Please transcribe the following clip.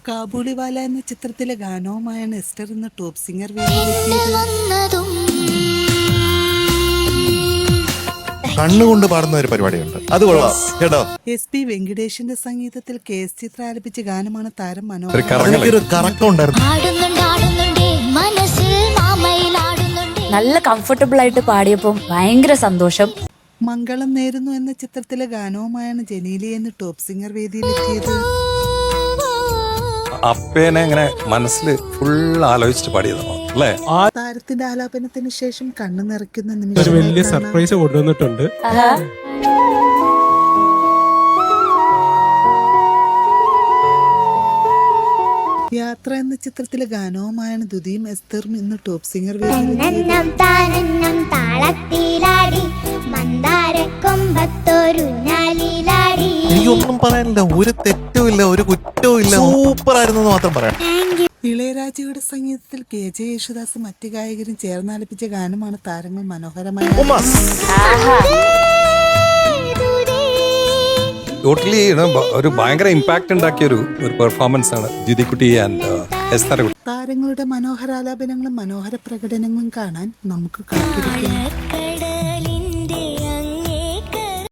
കാബൂളിവാല എന്ന ചിത്രത്തിലെ ഗാനവുമായാണ് എസ്റ്റർ എന്ന ടോപ്പ് സിംഗർ വേദിയിലെത്തിയത്. കണ്ണുകൊണ്ട് പാടുന്ന ഒരു പരിപാടിയുണ്ട്, അത് കൊള്ളാം കേട്ടോ. SP വെങ്കിടേഷിന്റെ സംഗീതത്തിൽ KS ചിത്ര ആലപിച്ച ഗാനമാണ് താരം മനോഹർ. ഒരു കറക്കം ഉണ്ടായിരുന്നു. നല്ല കംഫർട്ടബിൾ ആയിട്ട് പാടിയപ്പോൾ ഭയങ്കര സന്തോഷം. മംഗളം നേരുന്നു എന്ന ചിത്രത്തിലെ ഗാനവുമായാണ് ജനീലി എന്ന ടോപ്പ് സിംഗർ വേദിയിലെത്തിയത്. അപ്പേനെ ഇങ്ങനെ മനസ്സിൽ ഫുൾ ആലോചിച്ചിട്ട് പാടിയതാണോ അല്ലേ? താരത്തിന്റെ ആലാപനത്തിന് ശേഷം കണ്ണു നിറയ്ക്കുന്ന ഒരു വലിയ നിമിഷം സർപ്രൈസ് കൊണ്ടുവന്നിട്ടുണ്ട്. യാത്ര എന്ന ചിത്രത്തിലെ ഗാനവുമായാണ് ദുതിയും എസ്തറും ഇന്ന് ടോപ്പ് സിംഗർ എനിക്കൊന്നും പറയാനില്ല, ഒരു തെറ്റുമില്ല, ഒരു കുറ്റവും ഇല്ല, സൂപ്പർ ആയിരുന്നു എന്ന് മാത്രം പറയാം. ഇളയരാജയുടെ സംഗീതത്തിൽ KJ യേശുദാസ് മറ്റു ഗായകരും ചേർന്നാലപിച്ച ഗാനമാണ് താരങ്ങൾ മനോഹരമായി. ടോട്ടലി ഒരു ഭയങ്കര ഇമ്പാക്ട് ഉണ്ടാക്കിയ ഒരു പെർഫോമൻസ് ആണ് ജിതിക്കുട്ടി ആൻഡ് എസ്തർ. താരങ്ങളുടെ മനോഹരാലാപനങ്ങളും മനോഹര പ്രകടനങ്ങളും കാണാൻ നമുക്ക് കാത്തിരിക്കാം.